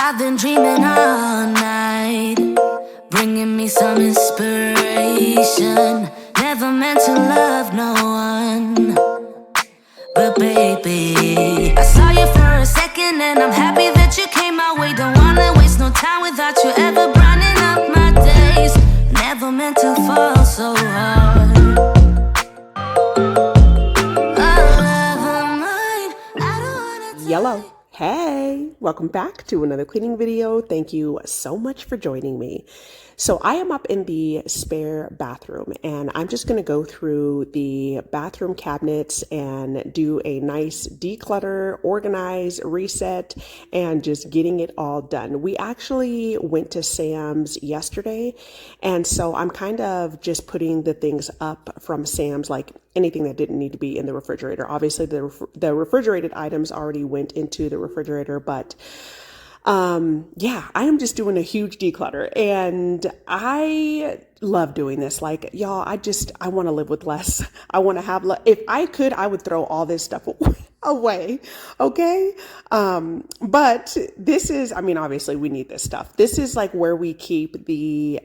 I've been dreaming all night, bringing me some inspiration. Never meant to love no one, but baby, I saw you for a second and I'm happy that you came my way. Don't wanna waste no time without you ever brightening up my days. Never meant to fall so hard. Yellow. Hey, welcome back to another cleaning video. Thank you so much for joining me. So I am up in the spare bathroom and I'm just going to go through the bathroom cabinets and do a nice declutter, organize, reset, and just getting it all done. We actually went to Sam's yesterday, and so I'm kind of just putting the things up from Sam's, like anything that didn't need to be in the refrigerator. Obviously the refrigerated items already went into the refrigerator, but yeah, I am just doing a huge declutter and I love doing this. Like, y'all, I want to live with less. I want to have if I could, I would throw all this stuff away. Okay. But this is, I mean, obviously we need this stuff. This is like where we keep the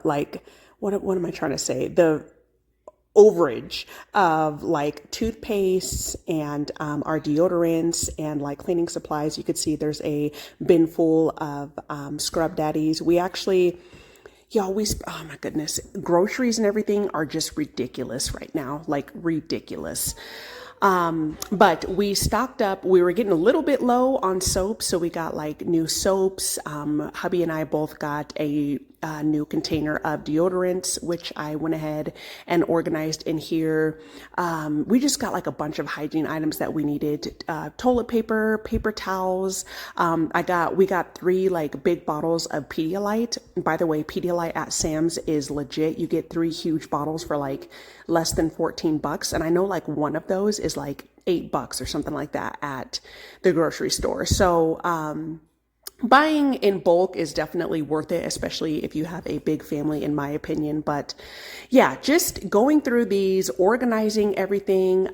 like, what am I trying to say? The overage of like toothpaste and our deodorants and like cleaning supplies. You could see there's a bin full of Scrub Daddies. We actually, oh my goodness, groceries and everything are just ridiculous right now, like ridiculous. But we stocked up. We were getting a little bit low on soap, so we got like new soaps. Hubby and I both got a new container of deodorants, which I went ahead and organized in here. We just got like a bunch of hygiene items that we needed. Toilet paper, paper towels. We got 3 like big bottles of Pedialyte. By the way, Pedialyte at Sam's is legit. You get 3 huge bottles for like less than $14. And I know like one of those is like $8 or something like that at the grocery store. So, buying in bulk is definitely worth it, especially if you have a big family, in my opinion. But yeah, just going through these, organizing everything,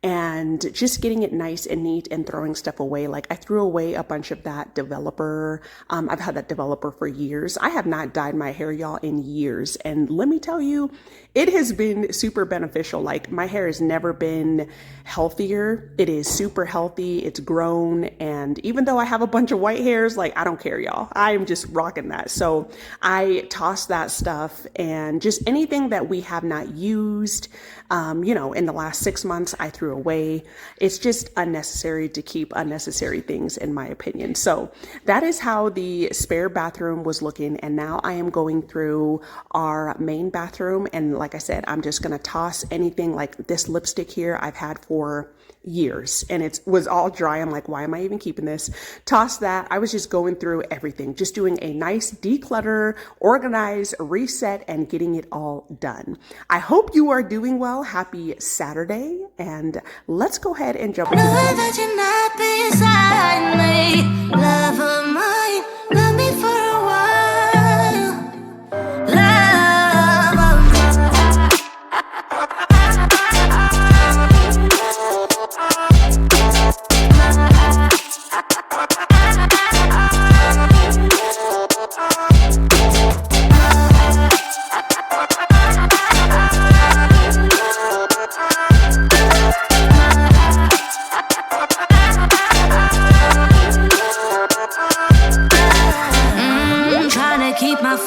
and just getting it nice and neat and throwing stuff away. Like I threw away a bunch of that developer. I've had that developer for years. I have not dyed my hair, y'all, in years. And let me tell you, it has been super beneficial. Like my hair has never been healthier. It is super healthy. It's grown. And even though I have a bunch of white hairs, like I don't care, y'all. I am just rocking that. So I toss that stuff and just anything that we have not used, in the last 6 months, I threw away. It's just unnecessary to keep unnecessary things, in my opinion. So that is how the spare bathroom was looking. And now I am going through our main bathroom. And like I said, I'm just going to toss anything like this lipstick here I've had for years and it was all dry. I'm like, why am I even keeping this? Toss that. I was just going through everything, just doing a nice declutter, organize, reset, and getting it all done. I hope you are doing well. Happy Saturday, and let's go ahead and jump into that you're not beside me, love of mine, love me for a while, love of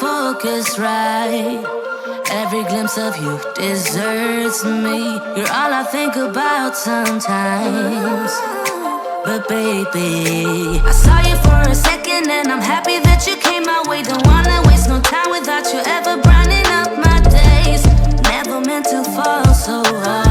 focus right. Every glimpse of you deserts me. You're all I think about sometimes. But baby, I saw you for a second and I'm happy that you came my way. Don't wanna waste no time without you ever brightening up my days. Never meant to fall so hard.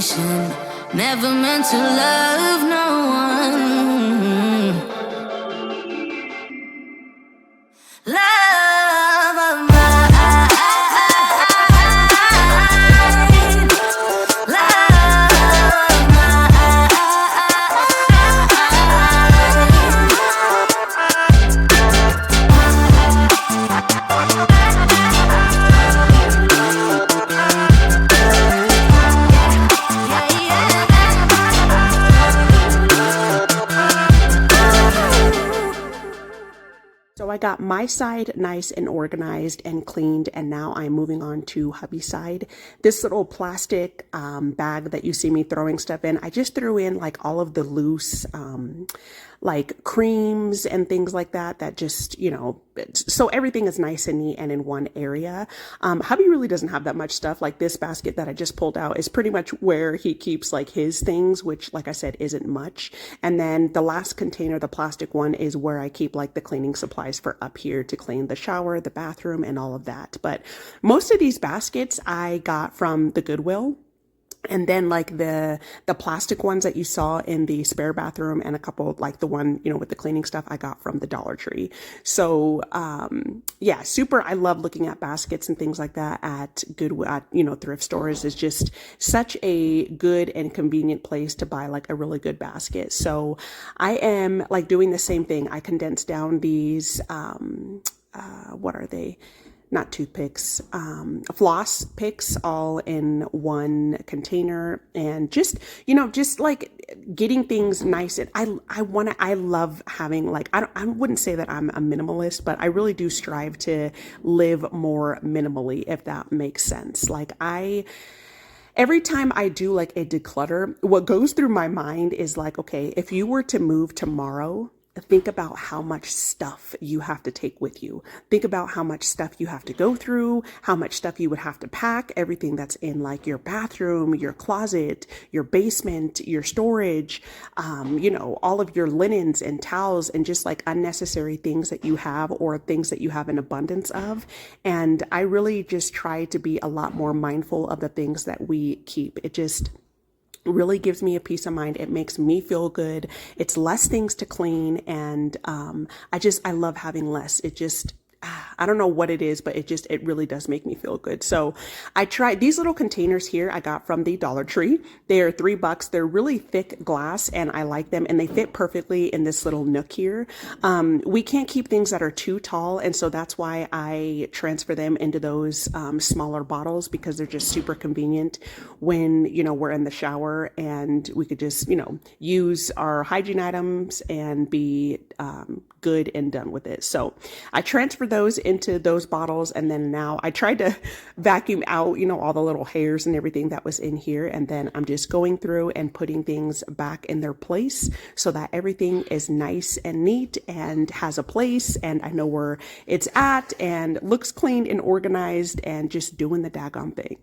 patient. Never meant to love no one. Love of mine. Love of So I got my side nice and organized and cleaned, and now I'm moving on to hubby's side. This little plastic bag that you see me throwing stuff in, I just threw in like all of the loose like creams and things like that, that just, you know, so everything is nice and neat and in one area. Hubby really doesn't have that much stuff. Like this basket that I just pulled out is pretty much where he keeps like his things, which like I said, isn't much. And then the last container, the plastic one, is where I keep like the cleaning supplies for up here to clean the shower, the bathroom, and all of that. But most of these baskets I got from the Goodwill. And then like the plastic ones that you saw in the spare bathroom, and a couple like the one, you know, with the cleaning stuff, I got from the Dollar Tree. So, yeah, super. I love looking at baskets and things like that at Goodwill, at, you know, thrift stores is just such a good and convenient place to buy like a really good basket. So I am like doing the same thing. I condensed down these, what are they? Not toothpicks, floss picks, all in one container, and just, you know, just like getting things nice. And I love having like, I wouldn't say that I'm a minimalist, but I really do strive to live more minimally, if that makes sense. Like every time I do like a declutter, what goes through my mind is like, okay, if you were to move tomorrow, think about how much stuff you have to take with you. Think about how much stuff you have to go through, how much stuff you would have to pack, everything that's in like your bathroom, your closet, your basement, your storage, you know, all of your linens and towels, and just like unnecessary things that you have, or things that you have an abundance of. And I really just try to be a lot more mindful of the things that we keep. It just really gives me a peace of mind. It makes me feel good. It's less things to clean. And I love having less. It just, I don't know what it is, but it really does make me feel good. So I tried these little containers here. I got from the Dollar Tree. They are $3. They're really thick glass, and I like them, and they fit perfectly in this little nook here. We can't keep things that are too tall, and so that's why I transfer them into those smaller bottles, because they're just super convenient when, you know, we're in the shower and we could just, you know, use our hygiene items and be good and done with it. So I transferred those into those bottles, and then now I tried to vacuum out, you know, all the little hairs and everything that was in here, and then I'm just going through and putting things back in their place so that everything is nice and neat and has a place, and I know where it's at and looks clean and organized, and just doing the daggone thing.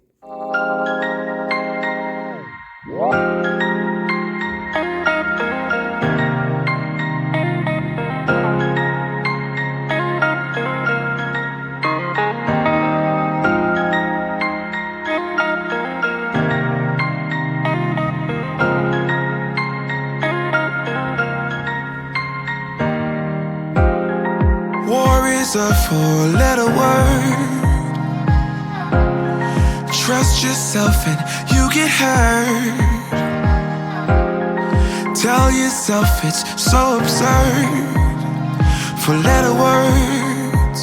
Is a four-letter word. Trust yourself and you get hurt. Tell yourself it's so absurd. Four-letter words.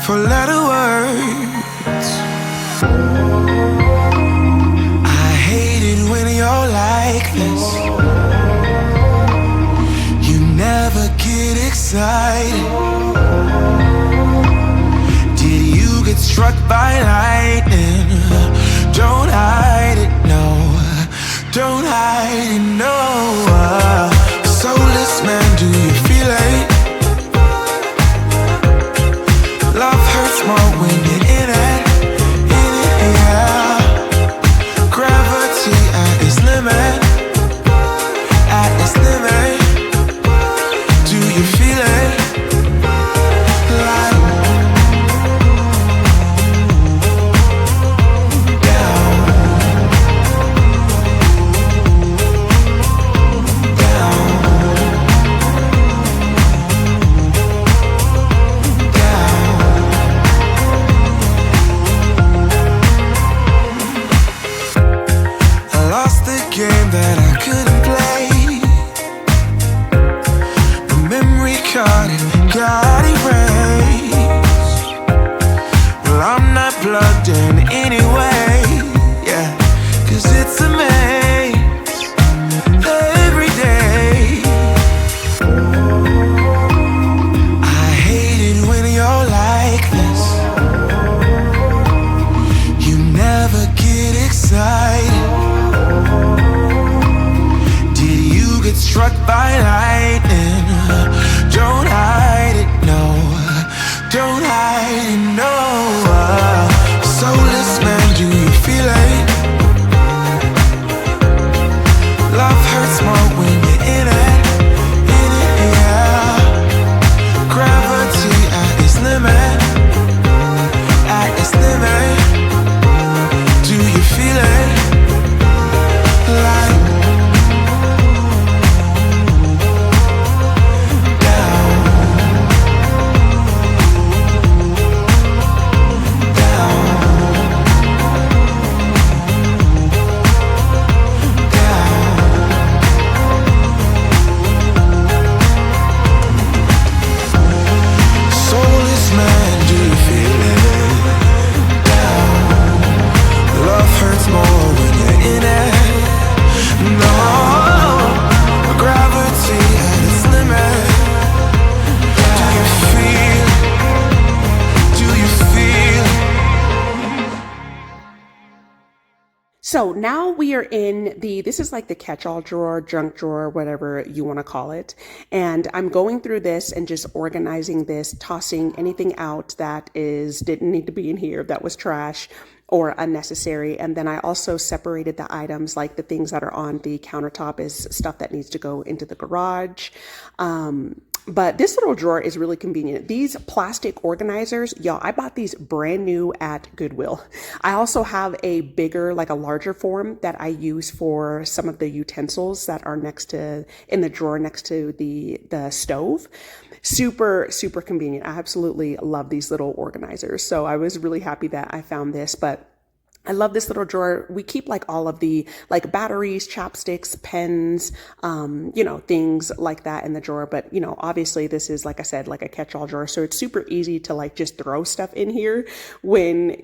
Four-letter words. I hate it when you're like this. You never get excited. Get struck by lightning. Don't hide it, no. Don't hide it, no. Soulless man, do you feel it? Love hurts more when you're in it, yeah. Gravity at its limit, at its limit. Do you feel it? game that I couldn't play. The memory card it got erased. Well, I'm not plugged in anyway, yeah, 'cause it's a maze every day. I hate it when you're like this. You never get excited. Did you get struck by lightning? Don't hide it, no. Don't hide it, no. Soulless man, do you feel it? Love hurts more when you're in it, yeah. Gravity at its limit, at its limit. Do you feel it? Like So now we are in this is like the catch-all drawer, junk drawer, whatever you want to call it. And I'm going through this and just organizing this, tossing anything out that didn't need to be in here, that was trash or unnecessary. And then I also separated the items, like the things that are on the countertop is stuff that needs to go into the garage. But this little drawer is really convenient. These plastic organizers, y'all, I bought these brand new at Goodwill. I also have a bigger, like a larger form that I use for some of the utensils that are in the drawer next to the stove. Super, super convenient. I absolutely love these little organizers. So I was really happy that I found this, but I love this little drawer. We keep like all of the like batteries, chopsticks, pens, things like that in the drawer. But, obviously this is, like I said, like a catch-all drawer. So it's super easy to like just throw stuff in here when,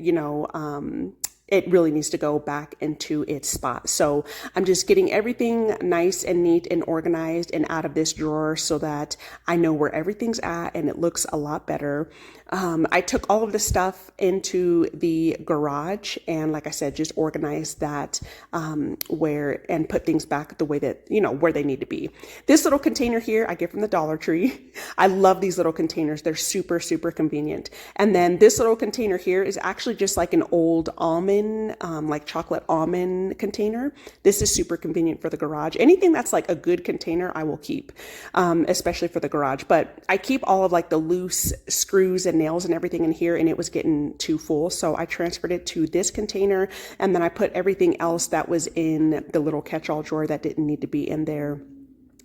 it really needs to go back into its spot. So I'm just getting everything nice and neat and organized and out of this drawer so that I know where everything's at and it looks a lot better. I took all of the stuff into the garage and, like I said, just organized that and put things back the way that, where they need to be. This little container here I get from the Dollar Tree. I love these little containers. They're super, super convenient. And then this little container here is actually just like an old almond, like chocolate almond container. This is super convenient for the garage. Anything that's like a good container, I will keep, especially for the garage. But I keep all of like the loose screws and nails and everything in here, and it was getting too full. So I transferred it to this container, and then I put everything else that was in the little catch-all drawer that didn't need to be in there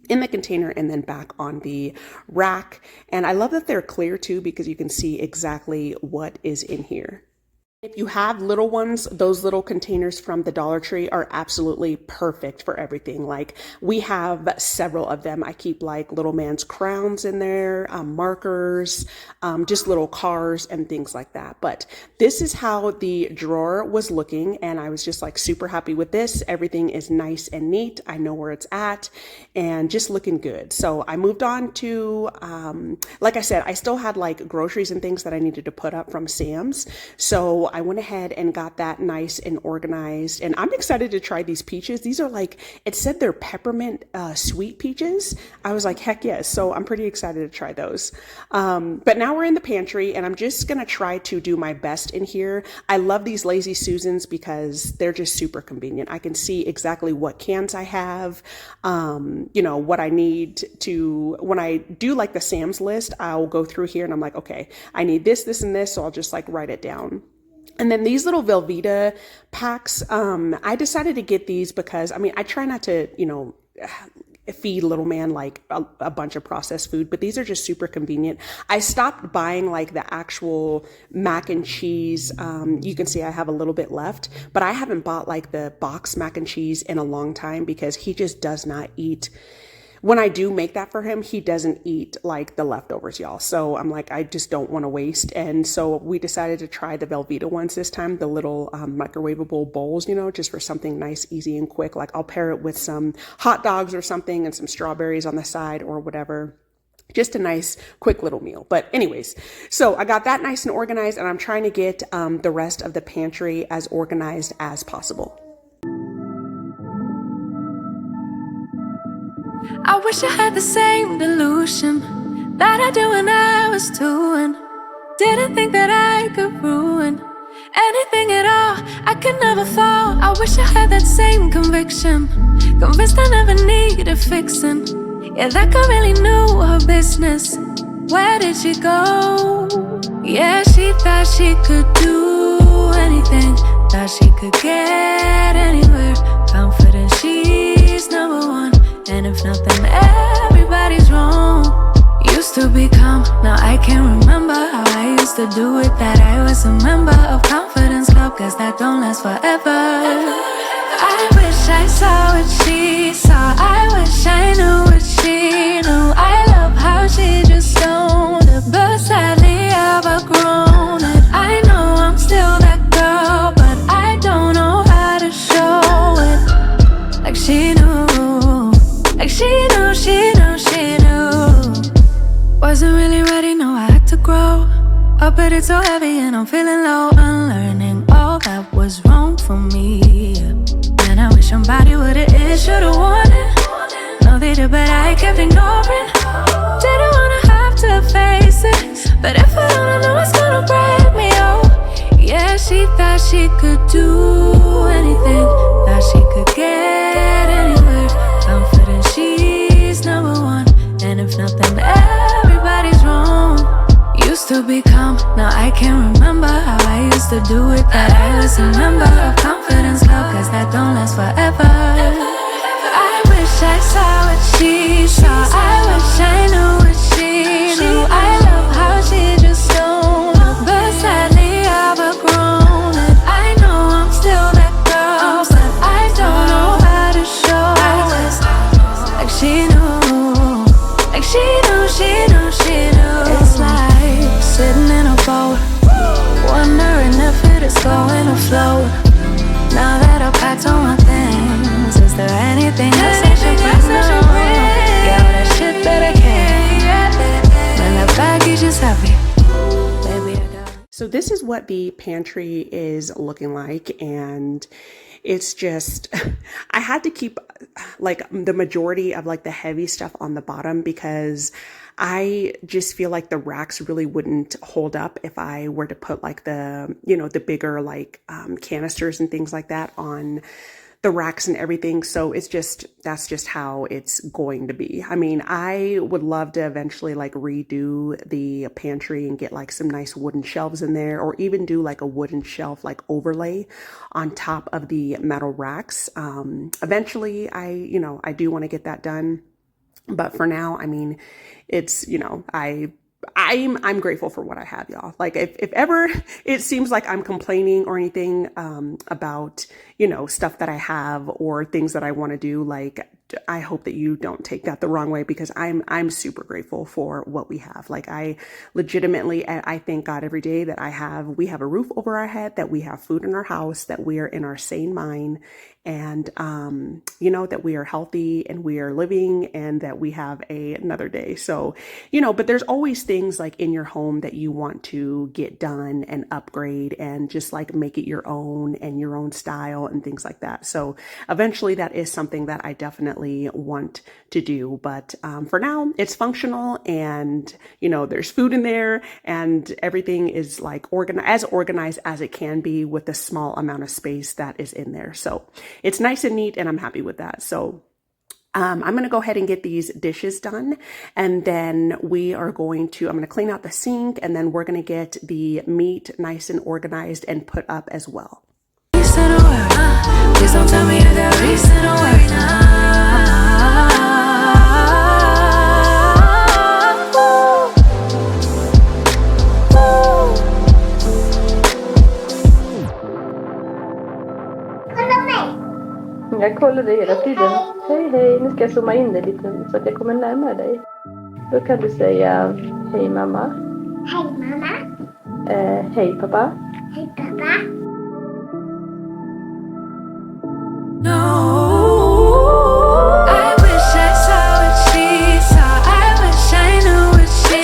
in the container and then back on the rack. And I love that they're clear too, because you can see exactly what is in here. If you have little ones, those little containers from the Dollar Tree are absolutely perfect for everything. Like, we have several of them. I keep like little man's crowns in there, markers, just little cars and things like that. But this is how the drawer was looking, and I was just like super happy with this. Everything is nice and neat. I know where it's at and just looking good. So I moved on to, like I said, I still had like groceries and things that I needed to put up from Sam's. So I went ahead and got that nice and organized, and I'm excited to try these peaches. These are like, it said they're peppermint sweet peaches. I was like, heck yes. So I'm pretty excited to try those. But now we're in the pantry, and I'm just going to try to do my best in here. I love these Lazy Susans because they're just super convenient. I can see exactly what cans I have, what I need to, when I do like the Sam's list, I'll go through here and I'm like, okay, I need this, this, and this. So I'll just like write it down. And then these little Velveeta packs, I decided to get these because, I try not to, feed little man like a bunch of processed food, but these are just super convenient. I stopped buying like the actual mac and cheese. You can see I have a little bit left, but I haven't bought like the box mac and cheese in a long time because he just does not eat. When I do make that for him, he doesn't eat like the leftovers, y'all. So I'm like, I just don't want to waste. And so we decided to try the Velveeta ones this time, the little microwavable bowls, you know, just for something nice, easy, and quick. Like I'll pair it with some hot dogs or something and some strawberries on the side or whatever. Just a nice, quick little meal. But anyways, so I got that nice and organized, and I'm trying to get the rest of the pantry as organized as possible. I wish I had the same delusion that I do when I was 2 and didn't think that I could ruin anything at all. I could never fall. I wish I had that same conviction, convinced I never needed fixing. Yeah, that girl really knew her business. Where did she go? Yeah, she thought she could do anything, thought she could get anywhere. Confident she's number one, and if nothing, everybody's wrong. Used to be calm, now I can't remember how I used to do it. That I was a member of Confidence Club, cause that don't last forever. I wish I saw what she saw, I wish I knew what she knew. I love how she just owned it, but sadly I've outgrown it. I know I'm still that girl, but I don't know how to show it. Like she knew, like she knew, she knew, she knew. Wasn't really ready, no, I had to grow up, but it's so heavy and I'm feeling low. Unlearning all that was wrong for me, and I wish somebody would've it, should've worn it. No, they did, but I kept ignoring. Didn't wanna have to face it, but if I don't know, it's gonna break me, oh. Yeah, she thought she could do anything, thought she could get anywhere. Confident she's number one, and if nothing, everybody's wrong. Used to be calm, now I can't remember how I used to do it. That I was a member of Confidence Club, cause that don't last forever. I wish I saw what she saw, I wish I knew what she knew. I love how she just owned it, but sadly I've outgrown it. I know I'm still that girl, but I don't know how to show it. Like she knew, like she knew, she knew, she knew. It's like sitting in a boat, wondering if it is going to float. Now that I've packed all my things, is there anything else I should bring? Yeah, all that shit that I can't. When the baggage is heavy, baby, I got it. So this is what the pantry is looking like, and it's just, I had to keep like the majority of like the heavy stuff on the bottom because I just feel like the racks really wouldn't hold up if I were to put like the, you know, the bigger like canisters and things like that on the racks and everything. So it's just, that's just how it's going to be. I mean, I would love to eventually like redo the pantry and get like some nice wooden shelves in there, or even do like a wooden shelf like overlay on top of the metal racks. Eventually I do want to get that done. But for now, I mean, it's, you know, I'm grateful for what I have, y'all. Like if ever it seems like I'm complaining or anything about, you know, stuff that I have or things that I want to do, like I hope that you don't take that the wrong way, because I'm super grateful for what we have. Like I legitimately, I thank God every day that we have a roof over our head, that we have food in our house, that we are in our sane mind, and you know, that we are healthy and we are living, and that we have another day. So, you know, but there's always things like in your home that you want to get done and upgrade and just like make it your own and your own style and things like that. So eventually that is something that I definitely want to do. But for now, it's functional, and, you know, there's food in there, and everything is like as organized as it can be with the small amount of space that is in there. So it's nice and neat, and I'm happy with that. So I'm going to go ahead and get these dishes done, and then I'm going to clean out the sink, and then we're going to get the meat nice and organized and put up as well. Please don't tell me I got reason to worry now. kollar dig hela tiden. Hej, hej. Nu ska jag zooma in dig lite så att jag kommer närmare dig. Då kan du säga hej mamma. Hej mamma. Hej pappa. Hej pappa. I wish I saw what she saw. I wish I knew what she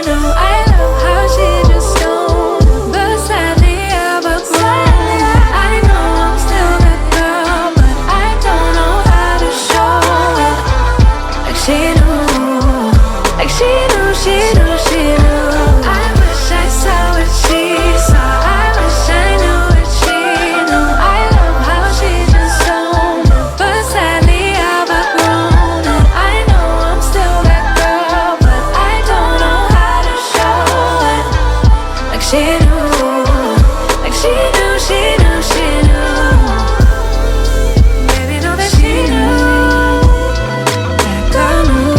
knew. I love how she just don't. But sadly I've outgrown. I know I'm still that girl, but I don't know how to show it. Like she knew, like she knew, she knew, she knew. I wish I saw what she saw. I wish I knew what she knew. I love how she just don't. But sadly I've outgrown it. I know I'm still that girl, but I don't know how to show it. Like she knew, like she knew, she knew, she knew. Baby, know that she knew. That girl knew.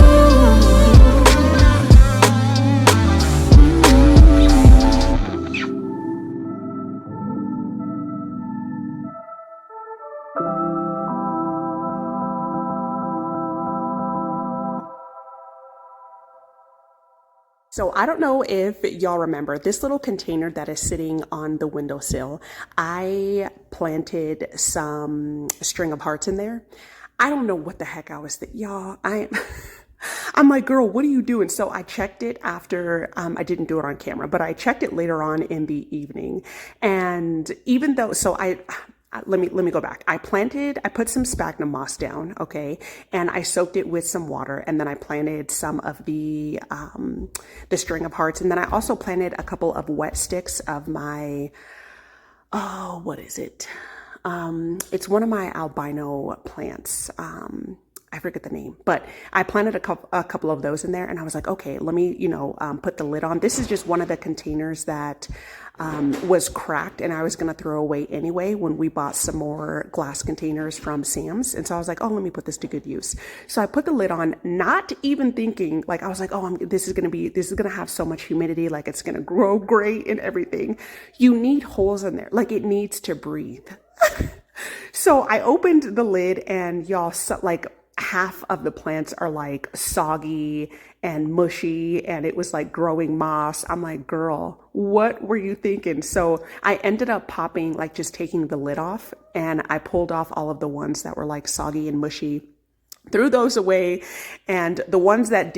So I don't know if y'all remember this little container that is sitting on the windowsill. I planted some string of hearts in there. I don't know what the heck I was thinking, y'all. I'm like, girl, what are you doing? So I checked it after, I didn't do it on camera, but I checked it later on in the evening. And even though, so let me go back. I put some sphagnum moss down, okay, and I soaked it with some water, and then I planted some of the string of hearts, and then I also planted a couple of wet sticks of my, oh, what is it? It's one of my albino plants. I forget the name, but I planted a couple of those in there, and I was like, okay, let me, put the lid on. This is just one of the containers that was cracked, and I was going to throw away anyway when we bought some more glass containers from Sam's. And so I was like, oh, let me put this to good use. So I put the lid on, not even thinking, like, I was like, oh, this is going to have so much humidity, like it's going to grow great and everything. You need holes in there. Like, it needs to breathe. So I opened the lid, and y'all, like, half of the plants are like soggy and mushy, and it was like growing moss. I'm like, girl, what were you thinking? So I ended up popping, like just taking the lid off, and I pulled off all of the ones that were like soggy and mushy, threw those away, and the ones that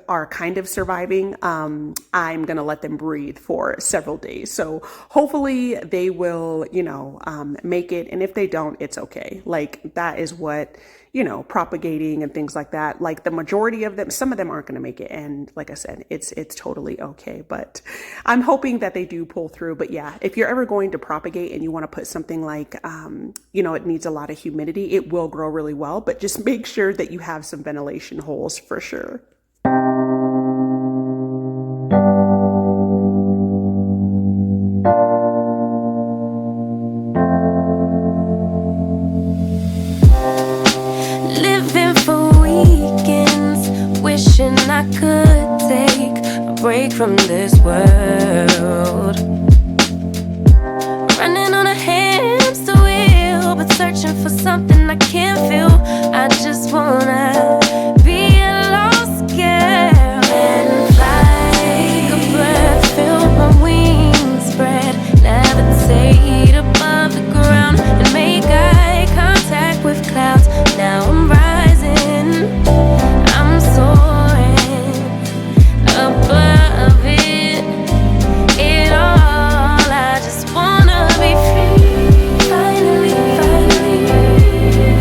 are kind of surviving, I'm gonna let them breathe for several days. So hopefully they will, make it, and if they don't, it's okay. Like, that is what, propagating and things like that, like the majority of them, some of them aren't going to make it, and like I said, it's totally okay. But I'm hoping that they do pull through. But yeah, if you're ever going to propagate and you want to put something like it needs a lot of humidity, it will grow really well, but just make sure that you have some ventilation holes for sure. Wishing I could take a break from this world. Running on a hamster wheel, but searching for something I can't feel. I just wanna be a lost girl and fly. Take a breath, feel my wings spread, levitate above the ground and make eye contact with clouds. Now I'm rising, I'm soaring above it all. I just wanna be free. Finally, finally,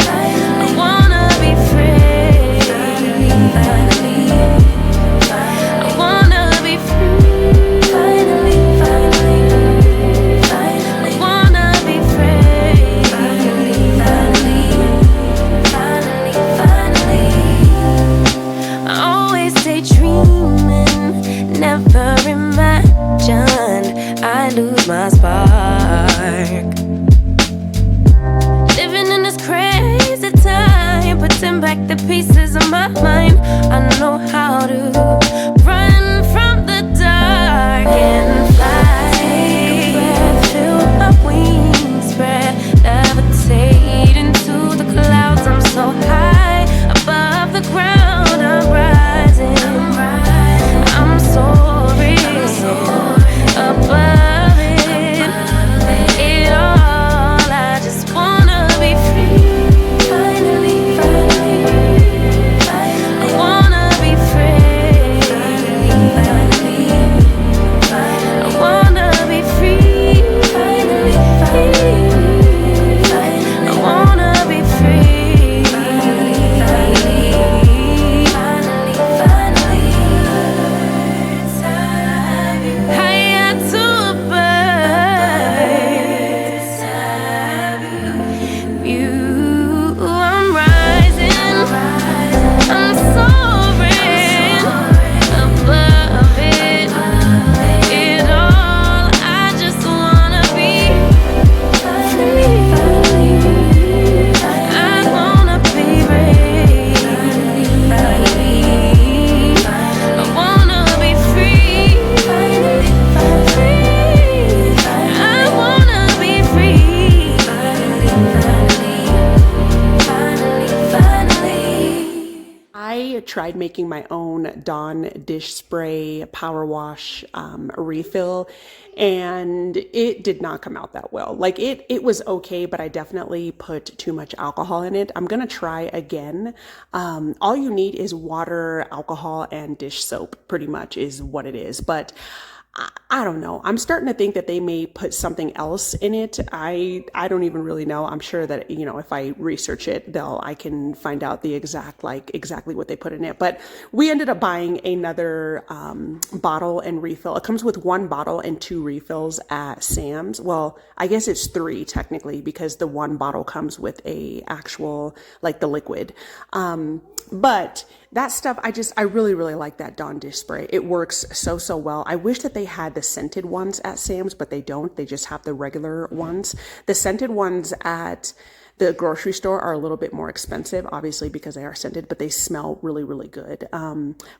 I wanna be free. Finally, I wanna be free. Finally, finally, I wanna be free. Finally, I always daydreaming, never imagined I lose my spark. Living in this crazy time, putting back the pieces of my mind. I know how to run from the dark and fly. Take a breath, feel my wings spread, levitate into the clouds. I tried making my own Dawn dish spray power wash refill, and it did not come out that well. Like it was okay, but I definitely put too much alcohol in it. I'm gonna try again. All you need is water, alcohol, and dish soap, pretty much is what it is. But I don't know. I'm starting to think that they may put something else in it. I don't even really know. I'm sure that, you know, if I research it, I can find out the exactly what they put in it. But we ended up buying another bottle and refill. It comes with one bottle and 2 refills at Sam's. Well, I guess it's 3 technically, because the one bottle comes with a actual, like, the liquid. But that stuff, I really, really like that Dawn dish spray. It works so well. I wish that they had the scented ones at Sam's, but they don't. They just have the regular ones. The scented ones at the grocery store are a little bit more expensive, obviously, because they are scented, but they smell really, really good.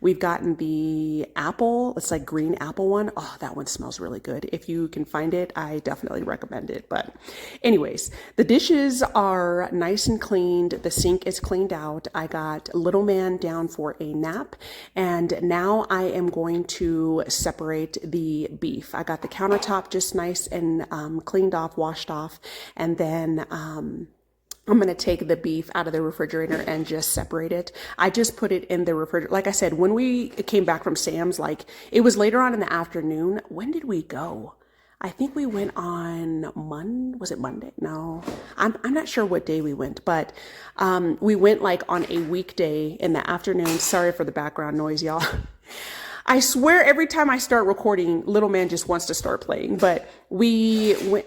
We've gotten the apple, it's like green apple one. Oh, that one smells really good. If you can find it, I definitely recommend it. But anyways, the dishes are nice and cleaned. The sink is cleaned out. I got little man down for a nap, and now I am going to separate the beef. I got the countertop just nice and cleaned off, washed off, and then I'm going to take the beef out of the refrigerator and just separate it. I just put it in the refrigerator. Like I said, when we came back from Sam's, like it was later on in the afternoon. When did we go? I think we went on was it Monday? No, I'm not sure what day we went, but we went like on a weekday in the afternoon. Sorry for the background noise, y'all. I swear every time I start recording, little man just wants to start playing, but we went.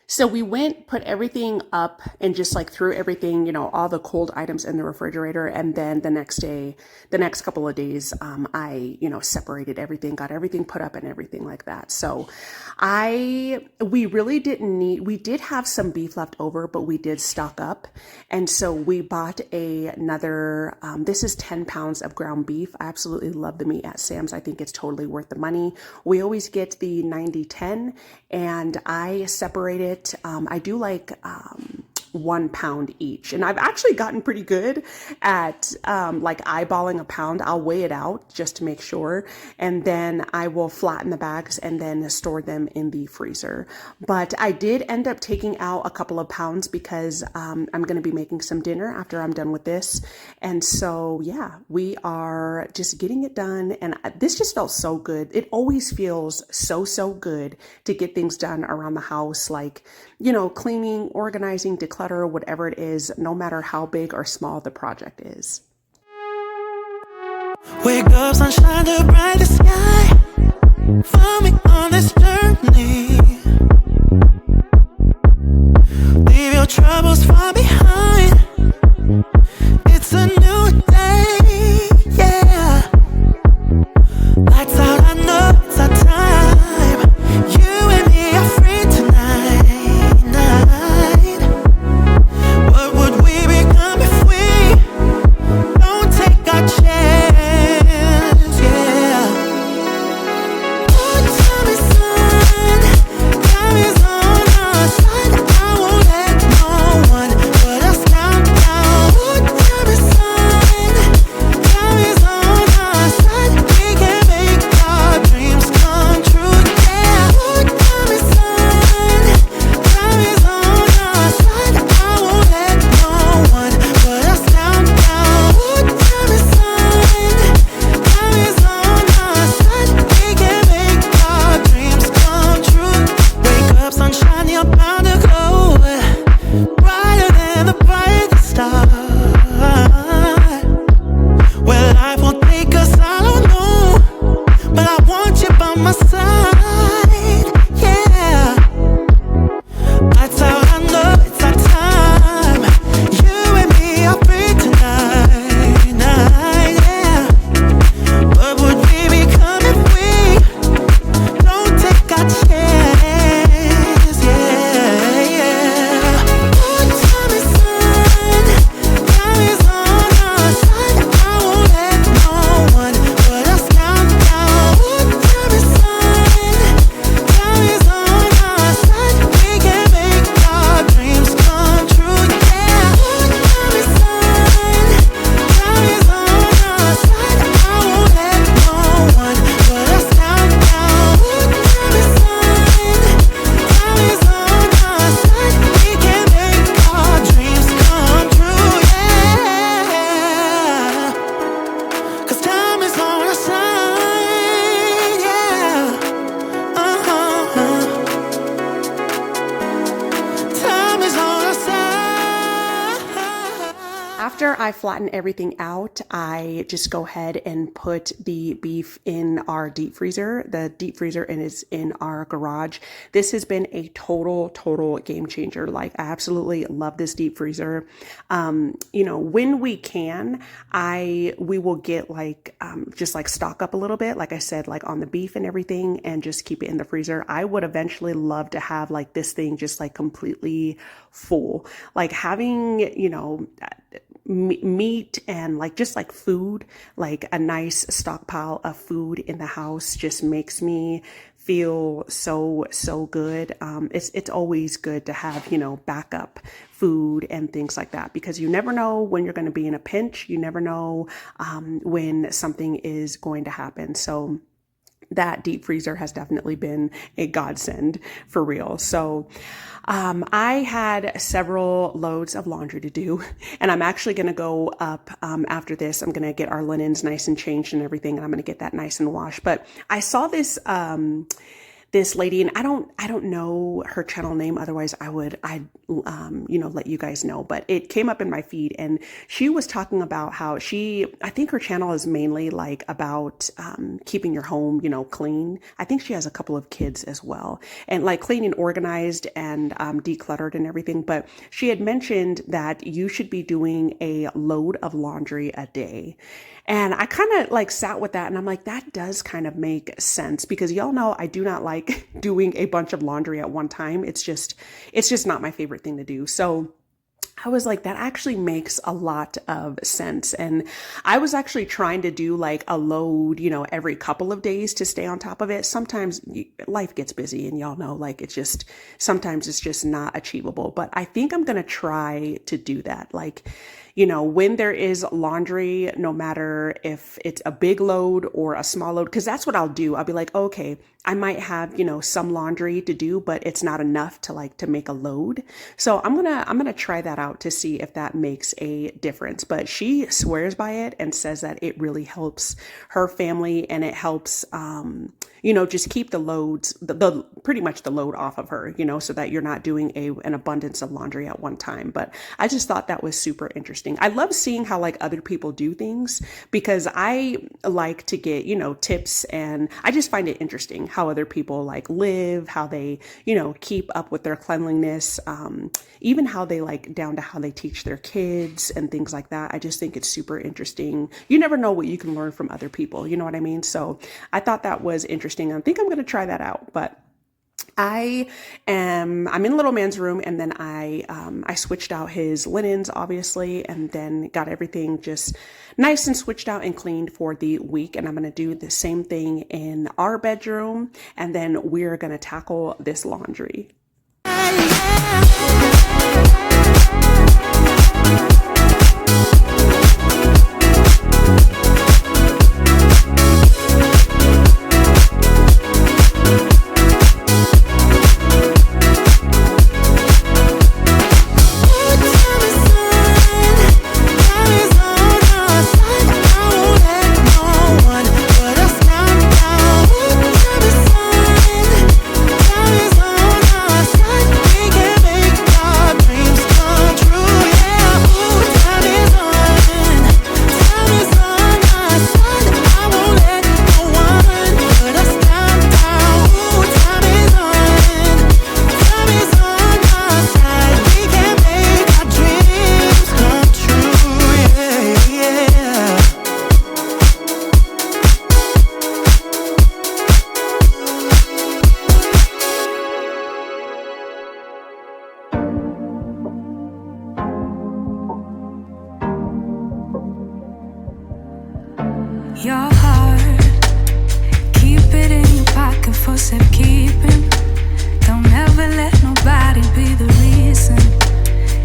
So we went, put everything up and just like threw everything, you know, all the cold items in the refrigerator. And then the next couple of days, I, you know, separated everything, got everything put up and everything like that. So we really didn't we did have some beef left over, but we did stock up. And so we bought another, this is 10 pounds of ground beef. I absolutely love the meat at Sam's. I think it's totally worth the money. We always get the 90-10 and I separated. I do like 1 pound each, and I've actually gotten pretty good at like eyeballing a pound. I'll weigh it out just to make sure, and then I will flatten the bags and then store them in the freezer. But I did end up taking out a couple of pounds because I'm going to be making some dinner after I'm done with this, and so yeah, we are just getting it done, and this just felt so good. It always feels so good to get things done around the house, like, you know, cleaning, organizing, declutter, whatever it is, no matter how big or small the project is. Wake up, sunshine, the brightest sky. Follow me on this journey. Leave your troubles far behind. It's a new day, yeah. Lights out, I know it's our time. You and me are free tonight. What would we become if we don't take our chance? Yeah. Oh, tell me something. I flatten everything out, I just go ahead and put the beef in our deep freezer. The deep freezer is in our garage. This has been a total game changer. Like, I absolutely love this deep freezer. When we can, we will get just like stock up a little bit, like I said, like on the beef and everything, and just keep it in the freezer. I would eventually love to have like this thing just like completely full, like having, meat and like just like food, like a nice stockpile of food in the house just makes me feel so good. It's always good to have, backup food and things like that, because you never know when you're going to be in a pinch. You never know when something is going to happen. So that deep freezer has definitely been a godsend for real. So I had several loads of laundry to do, and I'm actually going to go up after this. I'm going to get our linens nice and changed and everything, and I'm going to get that nice and washed. But I saw this this lady, and I don't know her channel name. Otherwise I'd let you guys know, but it came up in my feed, and she was talking about how I think her channel is mainly like about, keeping your home, clean. I think she has a couple of kids as well, and like clean and organized and, decluttered and everything. But she had mentioned that you should be doing a load of laundry a day. And I kind of like sat with that, and I'm like, that does kind of make sense, because y'all know I do not like doing a bunch of laundry at one time. It's just not my favorite thing to do. So I was like, that actually makes a lot of sense. And I was actually trying to do like a load, every couple of days to stay on top of it. Sometimes life gets busy, and y'all know, like, sometimes it's just not achievable. But I think I'm going to try to do that. Like, when there is laundry, no matter if it's a big load or a small load, because that's what I'll do. I'll be like, okay, I might have, some laundry to do, but it's not enough to make a load. So I'm going to try that out to see if that makes a difference. But she swears by it and says that it really helps her family, and it helps, just keep the loads, the pretty much the load off of her, so that you're not doing an abundance of laundry at one time. But I just thought that was super interesting. I love seeing how like other people do things, because I like to get, tips, and I just find it interesting how other people like live, how they, keep up with their cleanliness, even how they like down to how they teach their kids and things like that. I just think it's super interesting. You never know what you can learn from other people. You know what I mean? So I thought that was interesting. I think I'm going to try that out. But I'm in little man's room, and then I switched out his linens, obviously, and then got everything just nice and switched out and cleaned for the week. And I'm going to do the same thing in our bedroom, and then we're going to tackle this laundry. Your heart, keep it in your pocket for safekeeping. Don't ever let nobody be the reason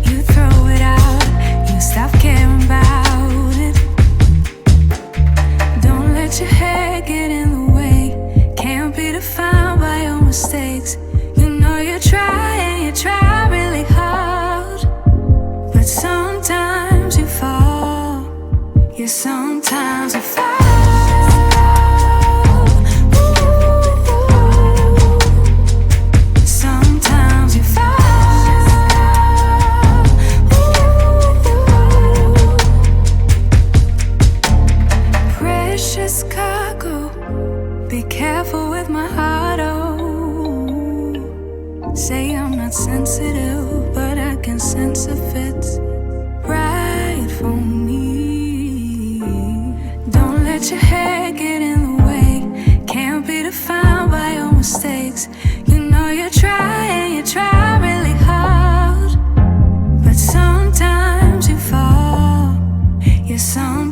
you throw it out, you stop caring about it. Don't let your head get in the way, can't be defined by your mistakes. You know you try really hard, but sometimes you fall, yeah, sometimes you fall.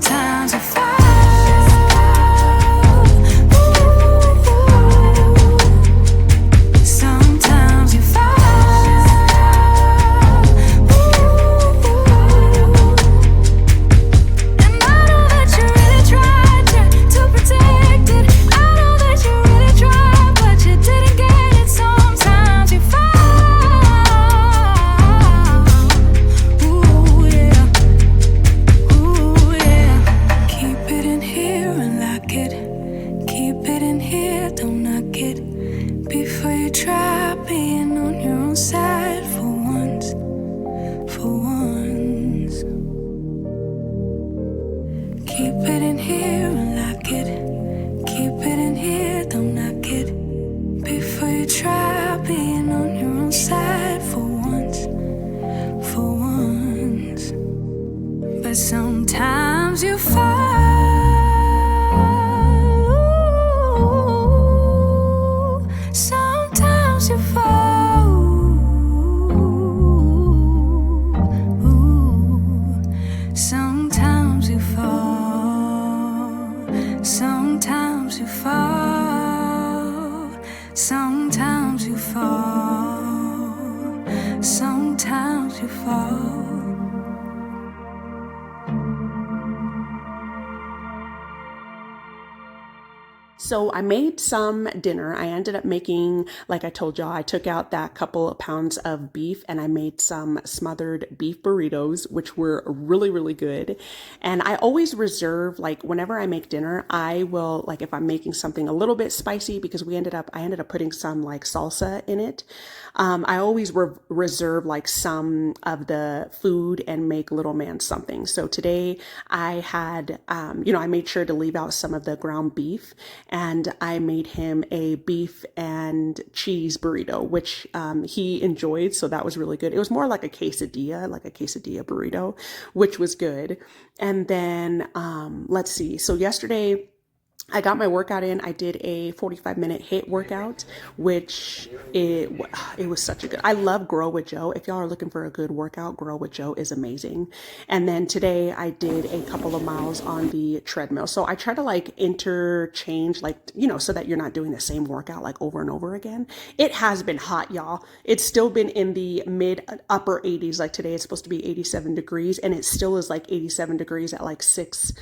Sometimes you fall. Sometimes you fall. And I know that you really tried to protect it. I know that you really tried, but you didn't get it. Sometimes you fall. Ooh, yeah. Ooh, yeah. Keep it in here and lock it. Keep it in here, don't knock it. Before you try being on your own side for once, for once. Keep it in here and lock it. Keep it in here, don't knock it. Before you try being on your own side for once, for once. But sometimes you fall. Sometimes you fall. Sometimes you fall. Sometimes you fall. Sometimes you fall. Sometimes you fall. So I made some dinner. I ended up making, like I told y'all, I took out that couple of pounds of beef and I made some smothered beef burritos, which were really, really good. And I always reserve, like whenever I make dinner, I will, like if I'm making something a little bit spicy, because I ended up putting some like salsa in it. I always reserve like some of the food and make little man something. So today I had, I made sure to leave out some of the ground beef, and I made him a beef and cheese burrito, which he enjoyed. So that was really good. It was more like a quesadilla burrito, which was good. And then let's see. So yesterday, I got my workout in. I did a 45-minute HIIT workout, which it was such a good. I love Grow with Joe. If y'all are looking for a good workout, Grow with Joe is amazing. And then today I did a couple of miles on the treadmill. So I try to like interchange, like, so that you're not doing the same workout like over and over again. It has been hot, y'all. It's still been in the mid upper 80s. Like today it's supposed to be 87 degrees and it still is like 87 degrees at like 6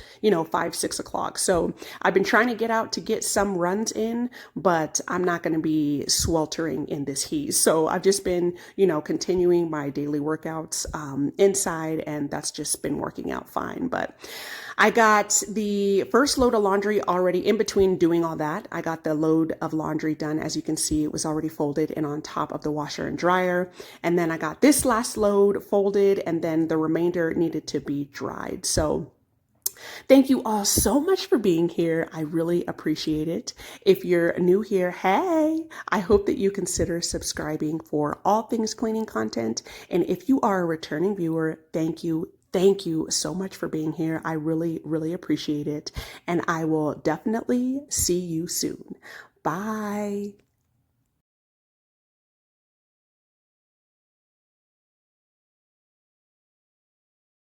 o'clock. So I've been trying to get out to get some runs in, but I'm not going to be sweltering in this heat. So I've just been, continuing my daily workouts inside, and that's just been working out fine. But I got the first load of laundry already in between doing all that. I got the load of laundry done. As you can see, it was already folded and on top of the washer and dryer. And then I got this last load folded, and then the remainder needed to be dried. So thank you all so much for being here. I really appreciate it. If you're new here, hey, I hope that you consider subscribing for all things cleaning content. And if you are a returning viewer, thank you. Thank you so much for being here. I really, really appreciate it. And I will definitely see you soon. Bye.